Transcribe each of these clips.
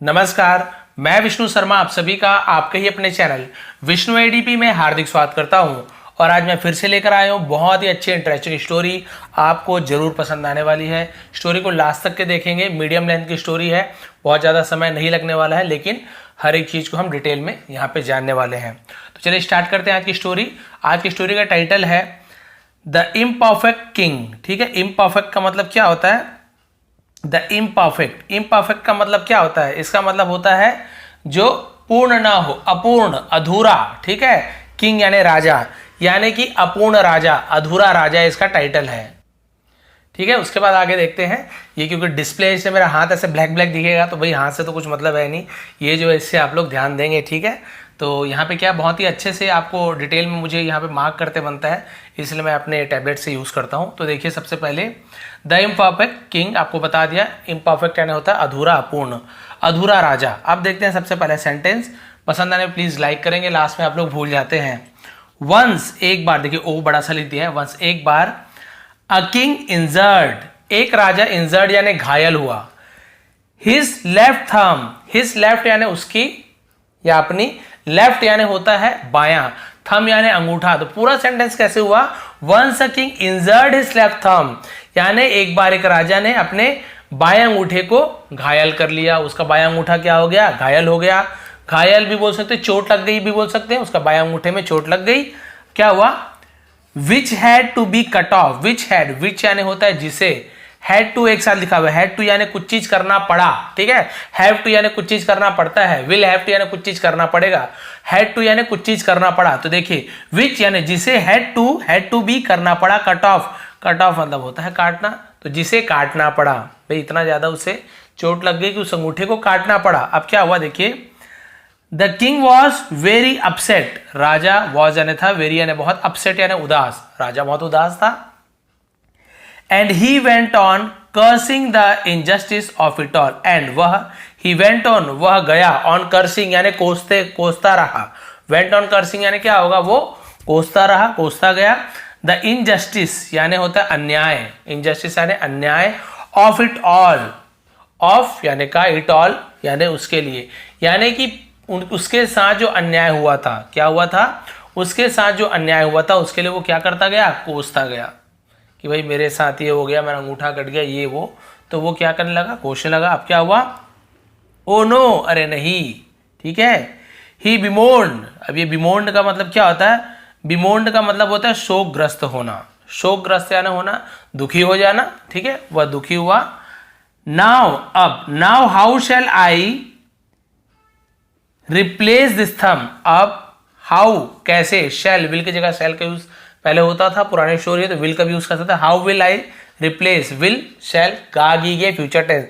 नमस्कार, मैं विष्णु शर्मा आप सभी का आपके ही अपने चैनल विष्णु एडीपी में हार्दिक स्वागत करता हूं। और आज मैं फिर से लेकर आया हूं बहुत ही अच्छी इंटरेस्टिंग स्टोरी, आपको जरूर पसंद आने वाली है। स्टोरी को लास्ट तक के देखेंगे, मीडियम लेंथ की स्टोरी है, बहुत ज़्यादा समय नहीं लगने वाला है, लेकिन हर एक चीज़ को हम डिटेल में यहाँ पे जानने वाले हैं। तो चलिए स्टार्ट करते हैं आज की स्टोरी। आज की स्टोरी का टाइटल है द इम्परफेक्ट किंग। ठीक है, इम्परफेक्ट का मतलब क्या होता है? द इम्परफेक्ट, इम्परफेक्ट का मतलब क्या होता है? इसका मतलब होता है जो पूर्ण ना हो, अपूर्ण, अधूरा। ठीक है, किंग यानी राजा, यानी कि अपूर्ण राजा, अधूरा राजा इसका टाइटल है। ठीक है, उसके बाद आगे देखते हैं। ये क्योंकि डिस्प्ले से मेरा हाथ ऐसे ब्लैक ब्लैक दिखेगा तो भाई हाथ से तो कुछ मतलब है नहीं, ये जो है इससे आप लोग ध्यान देंगे। ठीक है, तो यहाँ पे क्या बहुत ही अच्छे से आपको डिटेल में मुझे यहाँ पे मार्क करते बनता है, इसलिए मैं अपने टैबलेट से यूज़ करता हूँ। तो देखिए, सबसे पहले द इम्परफेक्ट किंग आपको बता दिया। इम्परफेक्ट यानी होता है अधूरा, अपूर्ण, अधूरा राजा। अब देखते हैं सबसे पहले सेंटेंस। पसंद आने प्लीज़ लाइक करेंगे, लास्ट में आप लोग भूल जाते हैं। वंस, एक बार, देखिए ओ बड़ा सा लिख दिया है। वंस, एक बार, अ किंग इंजर्ड, एक राजा इंजर्ड यानी घायल हुआ। His left thumb, his left यानी उसकी या अपनी, लेफ्ट यानी होता है बायां, थंब यानी अंगूठा। तो पूरा सेंटेंस कैसे हुआ? Once a king injured his left thumb, यानी एक बार एक राजा ने अपने बाएं अंगूठे को घायल कर लिया। उसका बायां अंगूठा क्या हो गया? घायल हो गया। घायल भी बोल सकते हैं, चोट लग गई भी बोल सकते हैं, उसका बायां अंगूठे में चोट लग गई। क्या हुआ? Which had to be cut off, which had, which यानी होता है जिसे, हैड टू एक साथ लिखा हुआ है। हैड टू यानी कुछ चीज करना पड़ा। ठीक है, हैव टू यानी कुछ चीज करना पड़ता है, विल हैव टू यानी कुछ चीज करना पड़ेगा, हैड टू यानी कुछ चीज करना पड़ा। तो देखिए, विच यानी जिसे हैड टू बी करना पड़ा, कट ऑफ, कट ऑफ मतलब होता है काटना, तो जिसे काटना पड़ा। भाई इतना ज्यादा उसे चोट लग गई कि उस अंगूठे को काटना पड़ा। अब क्या हुआ देखिए, the king was very upset, Raja was यानी था, वेरी यानी बहुत, अपसेट यानी उदास, राजा बहुत उदास था। And he went on cursing the injustice of it all, and वह, ही वेंट ऑन वह गया, ऑन कर्सिंग यानी कोसते, कोसता रहा। वेंट ऑन कर्सिंग यानी क्या होगा? वो कोसता रहा, कोसता गया। द इनजस्टिस यानी होता है अन्याय, इनजस्टिस यानी अन्याय, ऑफ इट ऑल, ऑफ यानी का, इट ऑल यानी उसके लिए, यानी कि उसके साथ जो अन्याय हुआ था, क्या हुआ था? उसके साथ जो अन्याय हुआ था उसके लिए वो क्या करता गया? कोसता गया कि भाई मेरे साथ ये हो गया, मेरा अंगूठा कट गया, ये वो, तो वो क्या करने लगा? कोसने लगा। अब क्या हुआ? ओ नो, अरे नहीं। ठीक है, ही बिमोन्ड, अब ये बिमोन्ड का मतलब क्या होता है? बिमोन्ड का मतलब होता है शोकग्रस्त होना, शोकग्रस्त यानी होना, दुखी हो जाना। ठीक है, वह दुखी हुआ। नाउ, अब, now how shall I replace this thumb, अब हाउ कैसे, शैल, विल की जगह शैल का यूज पहले होता था, पुरानी स्टोरी है तो विल का भी यूज करता था। How will I replace, will, shall, गे future tense.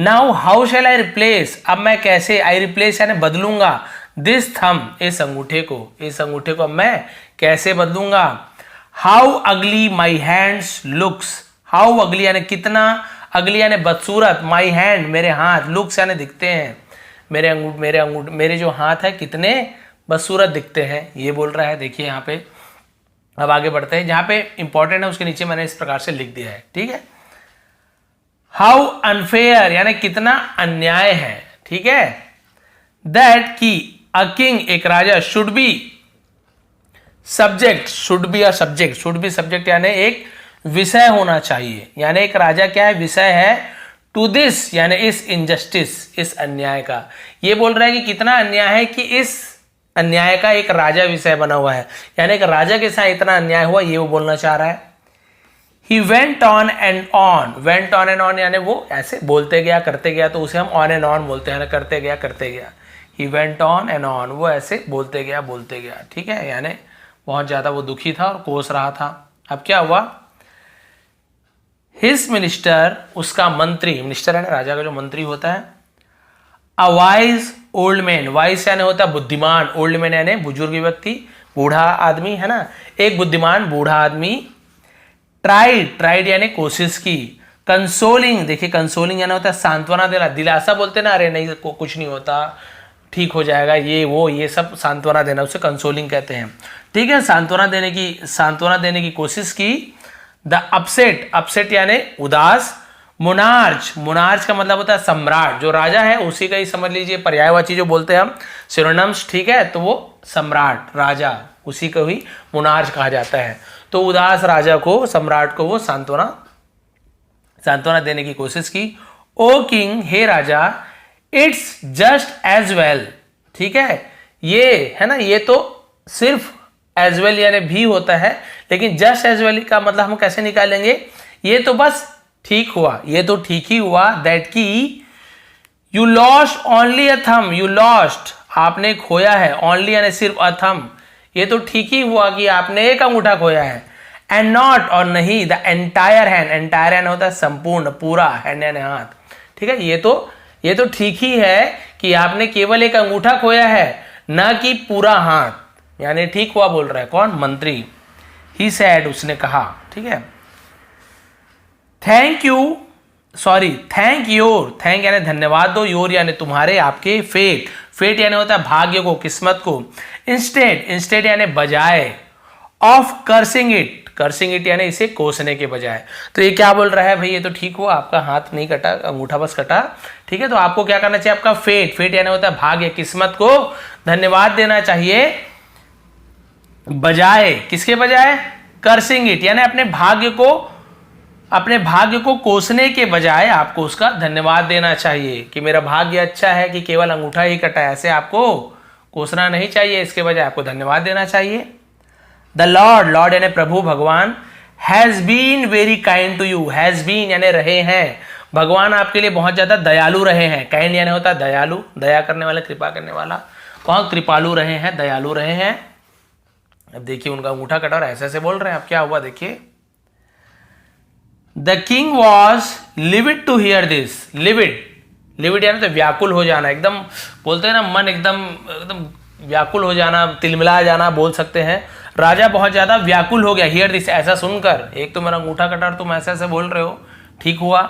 Now how shall I replace, अब मैं कैसे, आई रिप्लेस यानी बदलूंगा, दिस थंब, इस अंगूठे को, इस अंगूठे को मैं कैसे बदलूंगा। हाउ अगली माई हैंड्स लुक्स, हाउ अगली यानी कितना, अगली यानी बदसूरत, माई हैंड मेरे हाथ, लुक्स यानी दिखते हैं, मेरे जो हाथ है कितने बदसूरत दिखते हैं, ये बोल रहा है। देखिए यहाँ पे, अब आगे बढ़ते हैं, जहां पे इंपॉर्टेंट है उसके नीचे मैंने इस प्रकार से लिख दिया है। ठीक है, हाउ अनफेयर यानी कितना अन्याय है। ठीक है, दैट की अ किंग, एक राजा, should be subject, should be a subject, should be subject यानी एक विषय होना चाहिए, यानी एक राजा क्या है? विषय है। टू दिस यानी इस इनजस्टिस, इस अन्याय का, ये बोल रहा है कि कितना अन्याय है कि इस अन्याय का एक राजा विषय बना हुआ है, यानी एक राजा के साथ इतना अन्याय हुआ, ये वो बोलना चाह रहा है। He went on and on, went on and on यानी वो ऐसे बोलते गया, करते गया, तो उसे हम ऑन एंड ऑन बोलते हैं, करते गया, करते गया। He went on and on, वो ऐसे बोलते गया, बोलते गया। ठीक है, यानी बहुत ज्यादा वो दुखी था और कोस रहा था। अब क्या हुआ? हिज मिनिस्टर, उसका मंत्री, मिनिस्टर यानी राजा का जो मंत्री होता है, a wise old man, wise यानी होता है बुद्धिमान, ओल्ड मैन यानी बुजुर्ग व्यक्ति, बूढ़ा आदमी है ना, एक बुद्धिमान बूढ़ा आदमी। ट्राइड, ट्राइड यानी कोशिश की। कंसोलिंग, देखिए कंसोलिंग यानी होता है सांत्वना देना, दिलासा बोलते ना, अरे नहीं कुछ नहीं होता, ठीक हो जाएगा, ये वो, ये सब सांत्वना देना, उसे कंसोलिंग कहते हैं। ठीक है, सांत्वना देने की कोशिश की। द अपसेट, अपसेट यानी उदास, मोनार्च, मोनार्च का मतलब होता है सम्राट, जो राजा है उसी का ही समझ लीजिए पर्यायवाची जो बोलते हैं हम सिनोनिम्स, ठीक है, तो वो सम्राट राजा उसी को ही मोनार्च कहा जाता है। तो उदास राजा को, सम्राट को वो सांत्वना देने की कोशिश की। ओ किंग, हे राजा, इट्स जस्ट एज वेल, ठीक है, ये है ना, ये तो सिर्फ एज वेल यानी भी होता है, लेकिन जस्ट एज वेल का मतलब हम कैसे निकालेंगे, ये तो बस ठीक हुआ, ये तो ठीक ही हुआ, दैट की you lost only a thumb, you lost आपने खोया है, ओनली यानी सिर्फ अ थंब, ये तो ठीक ही हुआ कि आपने एक अंगूठा खोया है, एंड नॉट और नहीं the entire hand, entire hand होता है संपूर्ण पूरा, हैंड यानी हाथ, ठीक है, ये तो ठीक ही है कि आपने केवल एक अंगूठा खोया है, ना कि पूरा हाथ, यानी ठीक हुआ बोल रहा है कौन, मंत्री। ही सैड, उसने कहा, ठीक है। Thank you, sorry thank your, thank यानी धन्यवाद दो, योर यानी तुम्हारे, आपके, फेट, फेट यानी होता है भाग्य को, किस्मत को, इंस्टेड, इंस्टेड यानी बजाय, of cursing it, cursing it यानी इसे कोसने के बजाय। तो ये क्या बोल रहा है भाई, ये तो ठीक हुआ, आपका हाथ नहीं कटा, अंगूठा बस कटा, ठीक है, तो आपको क्या करना चाहिए, आपका फेट, फेट यानी होता है भाग्य, किस्मत को धन्यवाद देना चाहिए, बजाय, किसके बजाय, कर्सिंग इट यानी अपने भाग्य को कोसने के बजाय आपको उसका धन्यवाद देना चाहिए कि मेरा भाग्य अच्छा है कि केवल अंगूठा ही कटा है, ऐसे आपको कोसना नहीं चाहिए, इसके बजाय आपको धन्यवाद देना चाहिए। द लॉर्ड, लॉर्ड यानी प्रभु भगवान, has been very kind to you, has been यानी रहे हैं, भगवान आपके लिए बहुत ज्यादा दयालु रहे हैं, काइंड यानी होता है दयालु, दया करने वाला, कृपा करने वाला, बहुत कृपालु रहे हैं, दयालु रहे हैं। अब देखिए उनका अंगूठा कटा और ऐसे ऐसे बोल रहे हैं, अब क्या हुआ देखिए। The king was livid to hear this, livid, livid यानी तो व्याकुल हो जाना, एकदम बोलते हैं ना मन एकदम एकदम व्याकुल हो जाना, तिलमिला जाना बोल सकते हैं। राजा बहुत ज्यादा व्याकुल हो गया, हियर दिस ऐसा सुनकर, एक तो मेरा अंगूठा कटा और तुम ऐसे ऐसे बोल रहे हो, ठीक हुआ।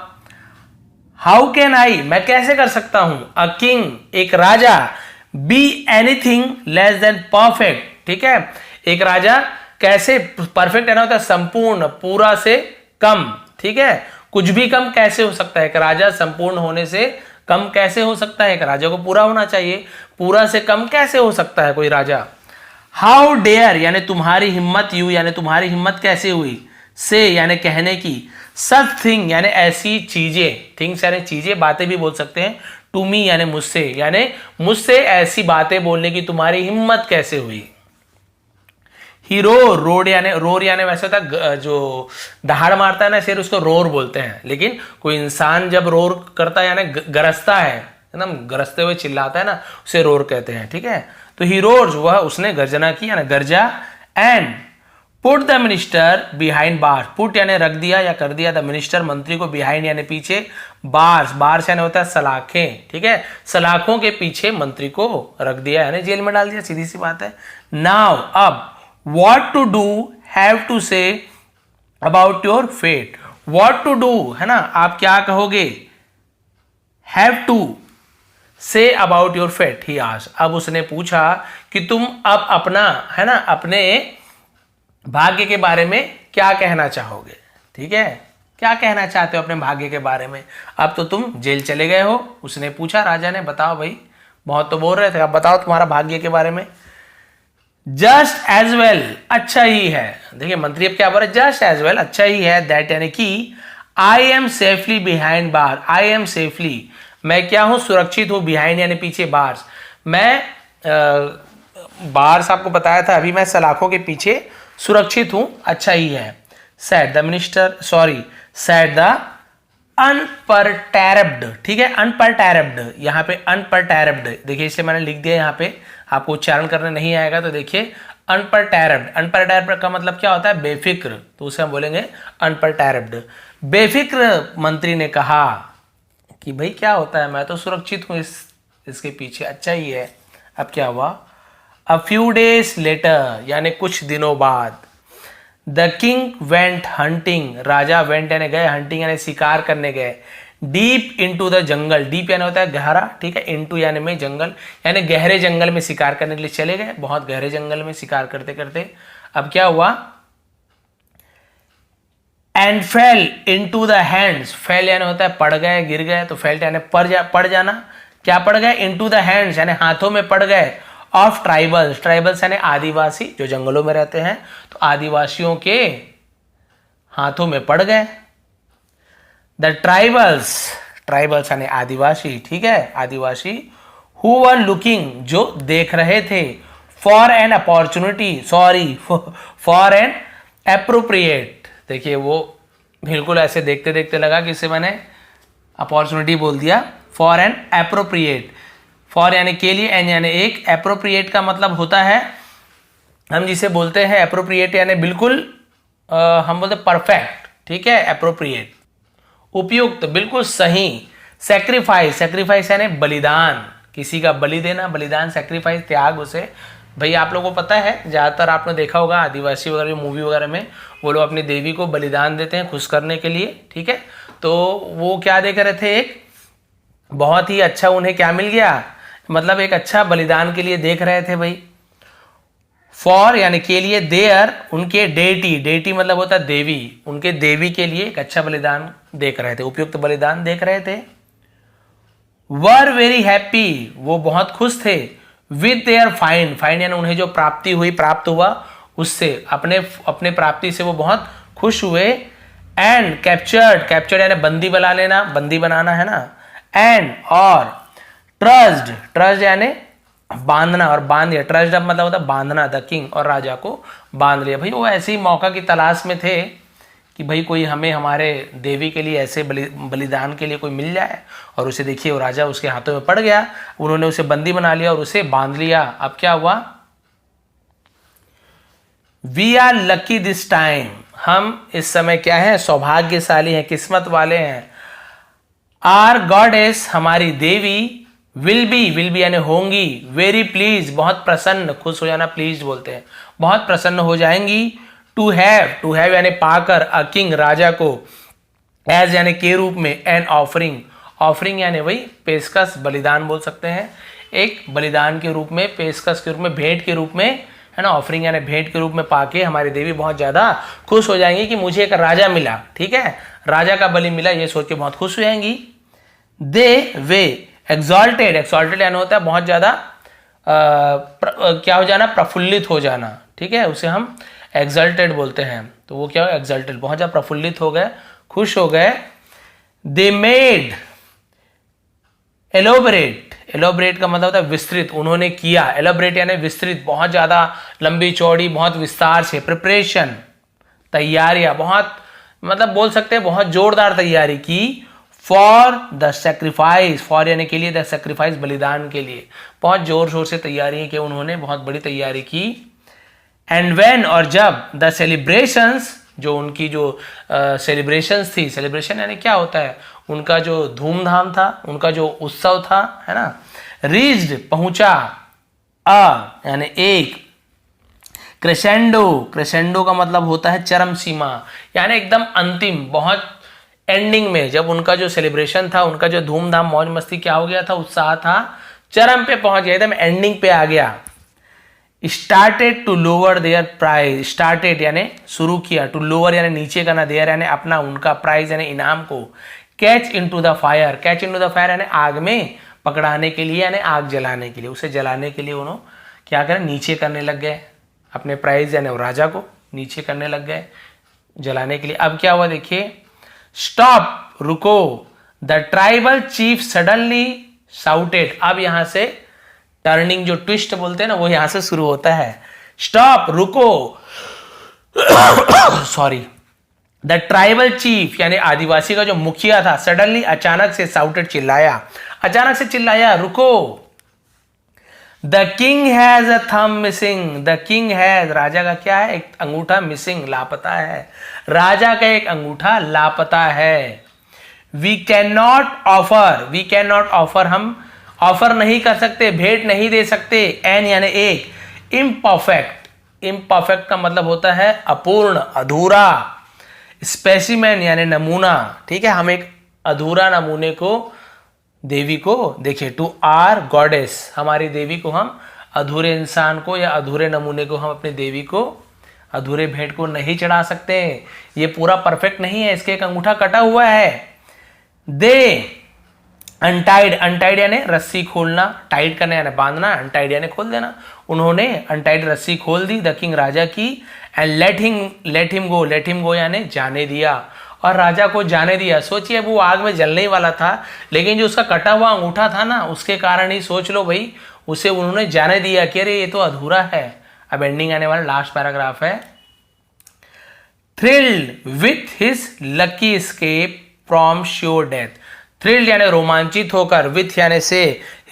हाउ कैन आई, मैं कैसे कर सकता हूं, अ किंग एक राजा, be anything less than perfect, ठीक है, एक राजा कैसे, परफेक्ट है ना होता है संपूर्ण, पूरा से कम, ठीक है, कुछ भी कम कैसे हो सकता है, एक राजा संपूर्ण होने से कम कैसे हो सकता है, एक राजा को पूरा होना चाहिए, पूरा से कम कैसे हो सकता है कोई राजा। हाउ डेयर यानी तुम्हारी हिम्मत, यू यानी तुम्हारी हिम्मत कैसे हुई, से यानी कहने की, सच थिंग यानी ऐसी चीजें, थिंग्स यानी चीजें, बातें भी बोल सकते हैं, टू मी यानी मुझसे, यानी मुझसे ऐसी बातें बोलने की तुम्हारी हिम्मत कैसे हुई। हीरो, रोड यानी, रोर यानी वैसे होता है जो दहाड़ मारता है ना शेर, उसको रोर बोलते हैं, लेकिन कोई इंसान जब रोर करता है यानी गरजता है, एकदम गरजते हुए चिल्लाता है ना, उसे रोर कहते हैं, ठीक है। तो ही रोर्स, वह उसने गर्जना की यानी गर्जा, and put the minister behind bars, put यानी रख दिया या कर दिया, द मिनिस्टर मंत्री को, बिहाइंड यानी पीछे, बार्स, बार्स यानी होता है सलाखें, ठीक है, सलाखों के पीछे मंत्री को रख दिया यानी जेल में डाल दिया, सीधी सी बात है। नाउ अब what to do have to say about your fate, what to do है ना, आप क्या कहोगे, have to say about your fate he asked, अब उसने पूछा कि तुम अब अपना है ना अपने भाग्य के बारे में क्या कहना चाहोगे, ठीक है, क्या कहना चाहते हो अपने भाग्य के बारे में, अब तो तुम जेल चले गए हो। उसने पूछा, राजा ने, बताओ भाई, बहुत तो बोल रहे थे, अब बताओ तुम्हारा भाग्य के बारे में। जस्ट एज वेल, अच्छा ही है, देखिए मंत्री अब क्या बोल रहे, जस्ट एज वेल, अच्छा ही है, दैट यानी कि I am safely behind bar, I am safely, मैं क्या हूं, सुरक्षित हूं, बिहाइंड यानी पीछे, बार्स, मैं बार्स आपको बताया था अभी, मैं सलाखों के पीछे सुरक्षित हूं, अच्छा ही है। Said the minister, sorry said the unperturbed, ठीक है, अनपरटैरब्ड, यहाँ पे अनपरटैरब्ड, देखिए इसे मैंने लिख दिया, यहाँ पे आपको उच्चारण करने नहीं आएगा, तो देखिए अनपरटैरब्ड, अनपरटैरब्ड का मतलब क्या होता है, बेफिक्र, तो उसे हम बोलेंगे अनपरटैरब्ड। बेफिक्र मंत्री ने कहा कि भाई क्या होता है, मैं तो सुरक्षित हूं इसके पीछे, अच्छा ही है। अब क्या हुआ, अ फ्यू डेज लेटर यानी कुछ दिनों बाद, the king went hunting, Raja went यानी गए, हंटिंग यानी शिकार करने गए, deep into the jungle, deep यानी होता है गहरा, ठीक है, इनटू यानी में जंगल, यानी गहरे जंगल में शिकार करने के लिए चले गए, बहुत गहरे जंगल में शिकार करते करते। अब क्या हुआ, and fail into the hands, fail यानी होता है पड़ गए, गिर गए, तो फेल्ट यानी पड़ जाना। क्या पड़ गए? इनटू द हैंड्स यानी हाथों में पड़ गए, ऑफ ट्राइबल्स, ट्राइबल्स यानी आदिवासी जो जंगलों में रहते हैं, तो आदिवासियों के हाथों में पड़ गए। द ट्राइबल्स, ट्राइबल्स यानी आदिवासी, ठीक है, आदिवासी, हु वर लुकिंग जो देख रहे थे, for an opportunity, sorry for an appropriate, देखिए वो बिल्कुल ऐसे देखते देखते लगा कि इसे मैंने अपॉर्चुनिटी बोल दिया, फॉर एन एप्रोप्रिएट, फॉर यानी के लिए, एन यानी एक, एप्रोप्रिएट का मतलब होता है हम जिसे बोलते हैं एप्रोप्रिएट यानी बिल्कुल हम बोलते परफेक्ट, ठीक है, एप्रोप्रिएट, उपयुक्त, बिल्कुल सही। सेक्रीफाइस, सेक्रीफाइस यानी बलिदान, किसी का बलि देना, बलिदान, सेक्रीफाइस, त्याग उसे। भाई आप लोगों को पता है, ज़्यादातर आपने देखा होगा आदिवासी वगैरह मूवी वगैरह में वो लोग अपनी देवी को बलिदान देते हैं खुश करने के लिए, ठीक है। तो वो क्या दे रहे थे, एक बहुत ही अच्छा उन्हें क्या मिल गया, मतलब एक अच्छा बलिदान के लिए देख रहे थे भाई। फॉर यानी के लिए, देयर उनके डेटी, डेटी मतलब होता है देवी, उनके देवी के लिए एक अच्छा बलिदान देख रहे थे, उपयुक्त बलिदान देख रहे थे। वर वेरी हैप्पी, वो बहुत खुश थे, विद देयर फाइंड, फाइंड यानी उन्हें जो प्राप्ति हुई, प्राप्त हुआ उससे, अपने प्राप्ति से वो बहुत खुश हुए। एंड कैप्चर्ड, कैप्चर्ड यानी बंदी बना लेना, बंदी बनाना है ना। एंड और ट्रस्ड, ट्रस्ट यानी बांधना, और बांध दिया, ट्रस्ट मतलब होता है बांधना, द किंग, और राजा को बांध लिया। भाई वो ऐसे ही मौका की तलाश में थे कि भाई कोई हमें हमारे देवी के लिए ऐसे बलिदान के लिए कोई मिल जाए, और उसे देखिए वो राजा उसके हाथों में पड़ गया, उन्होंने उसे बंदी बना लिया और उसे बांध लिया। अब क्या हुआ, we are lucky this time, हम इस समय क्या है, सौभाग्यशाली हैं, किस्मत वाले हैं। आर गॉडेस, हमारी देवी, विल बी यानी होंगी, वेरी प्लीज बहुत प्रसन्न, खुश हो जाना प्लीज बोलते हैं, बहुत प्रसन्न हो जाएंगी। टू हैव यानी पाकर, अ किंग राजा को, एज यानी के रूप में, एन ऑफरिंग, ऑफरिंग यानी वही पेशकश, बलिदान बोल सकते हैं, एक बलिदान के रूप में, पेशकश के रूप में, भेंट के रूप में, है ना, ऑफरिंग यानी भेंट के रूप में पाके हमारी देवी बहुत ज्यादा खुश हो जाएंगी कि मुझे एक राजा मिला, ठीक है, राजा का बलि मिला, ये सोच के बहुत खुश हो जाएंगी। दे वे एक्सॉल्टेड, एक्सॉल्टेड यानी होता है बहुत ज्यादा क्या हो जाना, प्रफुल्लित हो जाना, ठीक है, उसे हम एक्सल्टेड बोलते हैं। तो वो क्या हो, एक्सल्टेड, बहुत ज्यादा प्रफुल्लित हो गए, खुश हो गए। दे मेड एलोबरेट, एलोबरेट का मतलब होता है विस्तृत, उन्होंने किया, एलोबरेट यानी विस्तृत, बहुत ज्यादा लंबी चौड़ी, बहुत विस्तार से, प्रिपरेशन तैयारियां, बहुत मतलब बोल सकते हैं बहुत जोरदार तैयारी की। फॉर द सेक्रीफाइस, फॉर यानी के लिए, द सेक्रीफाइस बलिदान के लिए, बहुत जोर शोर से तैयारी की उन्होंने, बहुत बड़ी तैयारी की। एंड वेन और जब, द सेलिब्रेशंस जो उनकी जो सेलिब्रेशंस थी, सेलिब्रेशन यानी क्या होता है, उनका जो धूमधाम था, उनका जो उत्सव था, है ना, रीच्ड पहुंचा, यानी एक, क्रेसेंडो, क्रेसेंडो का मतलब होता है चरम सीमा, यानी एकदम अंतिम, बहुत एंडिंग में, जब उनका जो सेलिब्रेशन था, उनका जो धूमधाम मौज मस्ती क्या हो गया था, उत्साह था, चरम पे पहुंच गया, एकदम एंडिंग पे आ गया। Started to lower their price, started यानी शुरू किया, टू लोअर यानी नीचे करना, देयर यानी अपना, उनका, प्राइज यानी इनाम को, catch into the fire, catch into the fire यानी आग में पकड़ाने के लिए, यानी आग जलाने के लिए, उसे जलाने के लिए उन्होंने क्या करें, नीचे करने लग गए, अपने प्राइज यानी राजा को नीचे करने लग गए जलाने के लिए। अब क्या हुआ देखिए, स्टॉप रुको, the tribal chief suddenly shouted, अब यहां से टर्निंग जो ट्विस्ट बोलते हैं ना, वो यहां से शुरू होता है। स्टॉप रुको, सॉरी, द ट्राइबल चीफ यानी आदिवासी का जो मुखिया था, सडनली अचानक से, शाउटेड चिल्लाया, अचानक से चिल्लाया, रुको। The king has a thumb missing, the king has, राजा का क्या है, एक अंगूठा मिसिंग, लापता है, राजा का एक अंगूठा लापता है। We can not offer, we can not offer, हम ऑफर नहीं कर सकते, भेंट नहीं दे सकते, एन यानी एक, इम्परफेक्ट, इम्परफेक्ट का मतलब होता है अपूर्ण, अधूरा, स्पेसिमेन यानी नमूना, ठीक है, हम एक अधूरा नमूने को देवी को, देखिए, टू आर गॉडेस, हमारी देवी को हम, अधूरे इंसान को या अधूरे नमूने को हम अपनी देवी को अधूरे भेंट को नहीं चढ़ा सकते, ये पूरा परफेक्ट नहीं है, इसके एक अंगूठा कटा हुआ है। दे अनटाइड, अनटाइड यानी रस्सी खोलना, टाइट करना यानी बांधना, अनटाइड यानी खोल देना। उन्होंने अनटाइड रस्सी खोल दी द किंग, राजा की, and let him go, let him go यानी जाने दिया, और राजा को जाने दिया। सोचिए वो आग में जलने ही वाला था, लेकिन जो उसका कटा हुआ अंगूठा था ना, उसके कारण ही सोच लो भाई, उसे उन्होंने जाने दिया कि अरे ये तो अधूरा है। अब एंडिंग आने वाला लास्ट पैराग्राफ है। Thrilled with his lucky escape from sure death, thrilled यानी रोमांचित होकर, विथ यानी से,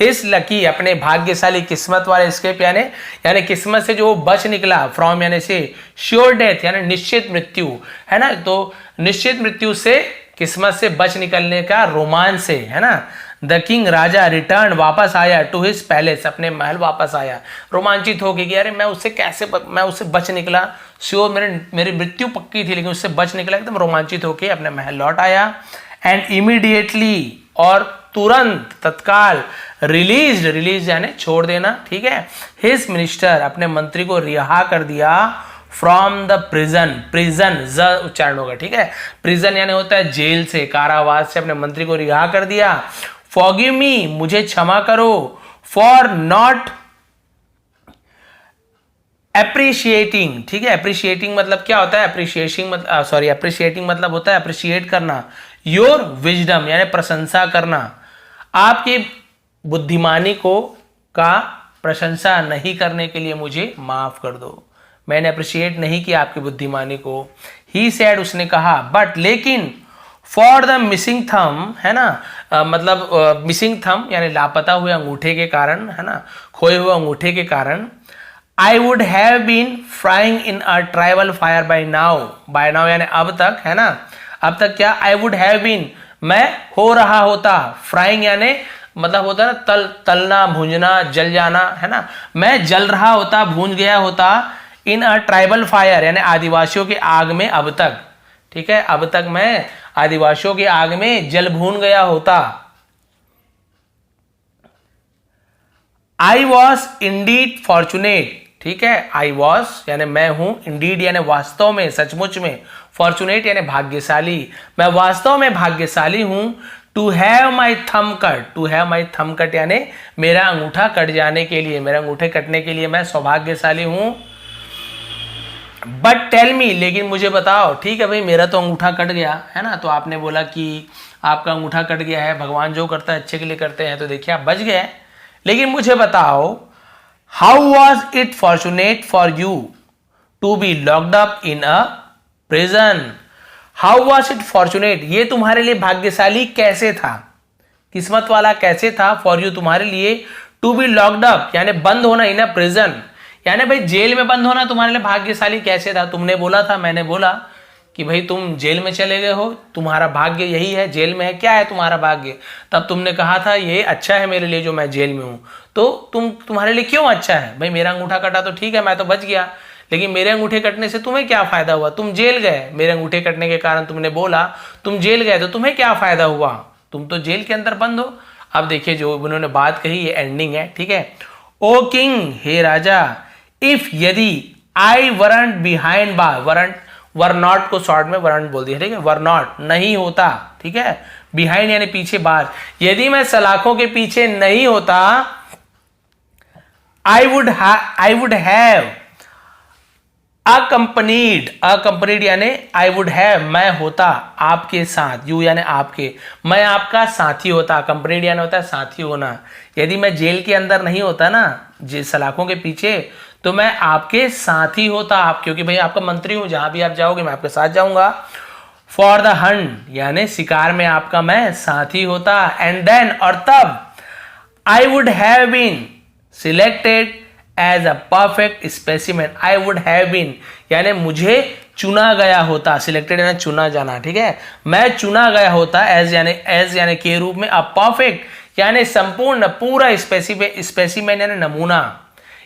हिज लकी अपने भाग्यशाली किस्मत वाले एस्केप यानी किस्मत से जो बच निकला, फ्रॉम यानी से, श्योर डेथ यानी निश्चित मृत्यु, है ना। तो निश्चित मृत्यु से, किस्मत से बच निकलने का रोमांच से, है ना। द किंग राजा रिटर्न वापस आया, टू हिज पैलेस अपने महल वापस आया, रोमांचित हो गई कि अरे मैं उससे बच निकला, श्योर मेरी मृत्यु पक्की थी लेकिन उससे बच निकला, एकदम रोमांचित होकर अपने महल लौट आया। एंड इमीडिएटली और तुरंत, तत्काल, रिलीज यानी छोड़ देना, ठीक है, हिज मिनिस्टर अपने मंत्री को रिहा कर दिया, फ्रॉम द प्रिजन ज उच्चारण होगा, ठीक है, प्रिजन यानी होता है जेल से, कारावास से अपने मंत्री को रिहा कर दिया। फॉरगिव मी मुझे क्षमा करो, फॉर नॉट अप्रिशिएटिंग, ठीक है, अप्रिशिएटिंग मतलब क्या होता है, अप्रिशिएटिंग मतलब होता है अप्रिशिएट करना, योर विजडम यानी प्रशंसा करना, आपकी बुद्धिमानी का प्रशंसा नहीं करने के लिए मुझे माफ कर दो, मैंने अप्रिशिएट नहीं किया आपकी बुद्धिमानी को। ही सेड उसने कहा, बट लेकिन, फॉर द मिसिंग थम, है ना, मिसिंग थम यानी लापता हुए अंगूठे के कारण, है ना, खोए हुए अंगूठे के कारण, I would have been frying in a tribal fire by now यानी अब तक, है ना, अब तक क्या, I would have been मैं हो रहा होता, frying यानी मतलब होता है ना तलना, भूंजना, जल जाना, है ना, मैं जल रहा होता, भूंज गया होता, इन अ ट्राइबल फायर यानी आदिवासियों की आग में अब तक, ठीक है, अब तक मैं आदिवासियों की आग में जल भून गया होता। आई वॉज इंडीड फॉर्चुनेट, ठीक है, आई वॉज यानी मैं हूं, इंडीड यानी वास्तव में, सचमुच में, फॉर्चुनेट यानी भाग्यशाली, मैं वास्तव में भाग्यशाली हूं। टू हैव माई थम कट, टू हैव माई थम कट यानी मेरा अंगूठा कट जाने के लिए, मेरे अंगूठे कटने के लिए मैं सौभाग्यशाली हूं। बट टेल मी लेकिन मुझे बताओ, ठीक है भाई मेरा तो अंगूठा कट गया, है ना, तो आपने बोला कि आपका अंगूठा कट गया है, भगवान जो करता है अच्छे के लिए करते हैं, तो देखिए आप बच गए, लेकिन मुझे बताओ, how was it fortunate for you to be locked up in a prison, how was it fortunate ये तुम्हारे लिए भाग्यशाली कैसे था, किस्मत वाला कैसे था, फॉर यू तुम्हारे लिए, टू बी लॉक्ड अप यानी बंद होना, इन अ प्रिजन यानी भाई जेल में बंद होना तुम्हारे लिए भाग्यशाली कैसे था। तुमने बोला था, मैंने बोला कि भाई तुम जेल में चले गए हो, तुम्हारा भाग्य यही है, जेल में है, क्या है तुम्हारा भाग्य, तब तुमने कहा था ये अच्छा है मेरे लिए जो मैं जेल में हूं, तो तुम्हारे लिए क्यों अच्छा है भाई, मेरा अंगूठा कटा तो ठीक है मैं तो बच गया, लेकिन मेरे अंगूठे कटने से तुम्हें क्या फायदा हुआ, तुम जेल गए, मेरे अंगूठे कटने के कारण तुमने बोला तुम जेल गए, तो तुम्हें क्या फायदा हुआ, तुम तो जेल के अंदर बंद हो। अब देखिए जो उन्होंने बात कही ये एंडिंग है, ठीक है। ओ किंग हे राजा, इफ यदि I weren't behind bars, were not को शॉर्ट में वरंट बोल दिया, ठीक है, वर नॉट नहीं होता, ठीक है, बिहाइंड यानी पीछे, बार, यदि मैं सलाखों के पीछे नहीं होता, आई वुड हैव अकंपनीड यानी आई वुड हैव मैं होता आपके साथ, यू यानी आपके, मैं आपका साथी होता, अकंपनीड यानी होता है साथी होना, यदि मैं जेल के अंदर नहीं होता ना सलाखों के पीछे, तो मैं आपके साथी होता, आप क्योंकि भाई आपका मंत्री हूं, जहां भी आप जाओगे मैं आपके साथ जाऊंगा। फॉर द हंट यानी शिकार में आपका मैं साथी होता, एंड देन और तब, I would have been selected as a perfect specimen, I would have been यानी मुझे चुना गया होता, सिलेक्टेड यानी चुना जाना, ठीक है, मैं चुना गया होता, एज यानी के रूप में, अ परफेक्ट यानी संपूर्ण, पूरा, स्पेसिमेन यानी नमूना,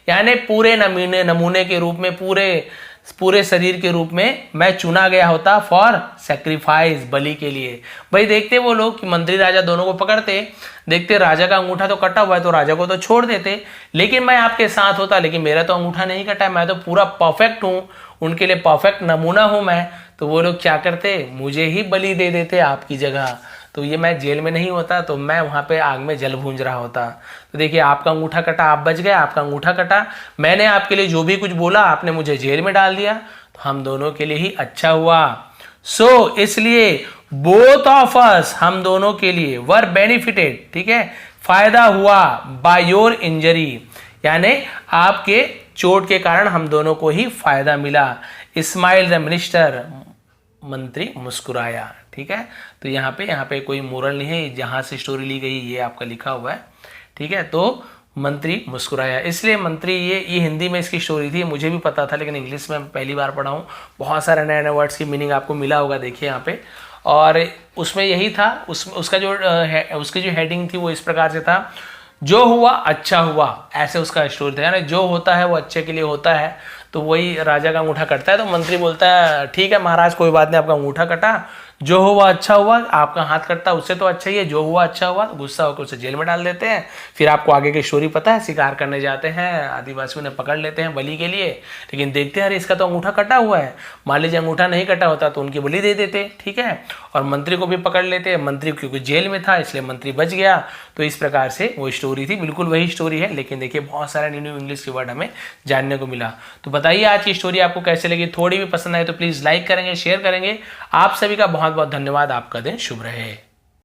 यानी पूरे नमूने के रूप में, पूरे पूरे शरीर के रूप में मैं चुना गया होता फॉर सेक्रीफाइस, बलि के लिए। भाई देखते वो लोग कि मंत्री राजा दोनों को पकड़ते, देखते राजा का अंगूठा तो कटा हुआ है तो राजा को तो छोड़ देते, लेकिन मैं आपके साथ होता, लेकिन मेरा तो अंगूठा नहीं कटा है, मैं तो पूरा परफेक्ट हूँ, उनके लिए परफेक्ट नमूना हूँ मैं, तो वो लोग क्या करते, मुझे ही बलि दे देते आपकी जगह। तो ये मैं जेल में नहीं होता, तो मैं वहां पे आग में जल भूंज रहा होता। तो देखिए आपका अंगूठा कटा, आप बच गए, आपका अंगूठा कटा, मैंने आपके लिए जो भी कुछ बोला आपने मुझे जेल में डाल दिया, तो हम दोनों के लिए ही अच्छा हुआ। सो इसलिए बोथ ऑफ अस, हम दोनों के लिए, वर बेनिफिटेड, ठीक है, फायदा हुआ बाय योर इंजरी, यानी आपके चोट के कारण हम दोनों को ही फायदा मिला। स्माइल द मिनिस्टर, मंत्री मुस्कुराया। ठीक है, तो यहाँ पे कोई मोरल नहीं है, जहां से स्टोरी ली गई ये आपका लिखा हुआ है। ठीक है, तो मंत्री मुस्कुराया, इसलिए मंत्री, ये हिंदी में इसकी स्टोरी थी, मुझे भी पता था, लेकिन इंग्लिश में पहली बार पढ़ा हूँ। बहुत सारे नए नए वर्ड्स की मीनिंग आपको मिला होगा, देखिए यहाँ पे। और उसमें यही था, उसका जो उसकी जो हेडिंग थी वो इस प्रकार से था, जो हुआ अच्छा हुआ, ऐसे उसका स्टोरी था, यानी जो होता है वो अच्छे के लिए होता है। तो वही राजा का अंगूठा कटता है तो मंत्री बोलता है ठीक है महाराज कोई बात नहीं, आपका अंगूठा कटा, जो हुआ अच्छा हुआ, आपका हाथ कटता उससे तो अच्छा ही है, जो हुआ अच्छा हुआ। गुस्सा होकर उसे जेल में डाल देते हैं। फिर आपको आगे की स्टोरी पता है, शिकार करने जाते हैं, आदिवासियों ने पकड़ लेते हैं बलि के लिए, लेकिन देखते हैं अरे इसका तो अंगूठा कटा हुआ है, मान लीजिए अंगूठा नहीं कटा होता तो उनकी बलि दे देते। ठीक है, और मंत्री को भी पकड़ लेते हैं, मंत्री क्योंकि जेल में था इसलिए मंत्री बच गया। तो इस प्रकार से वो स्टोरी थी, बिल्कुल वही स्टोरी है, लेकिन देखिए बहुत सारे न्यू न्यू इंग्लिश के वर्ड हमें जानने को मिला। तो बताइए आज की स्टोरी आपको कैसे लगी, थोड़ी भी पसंद आए तो प्लीज लाइक करेंगे, शेयर करेंगे। आप सभी का बहुत बहुत धन्यवाद, आपका दिन शुभ रहे।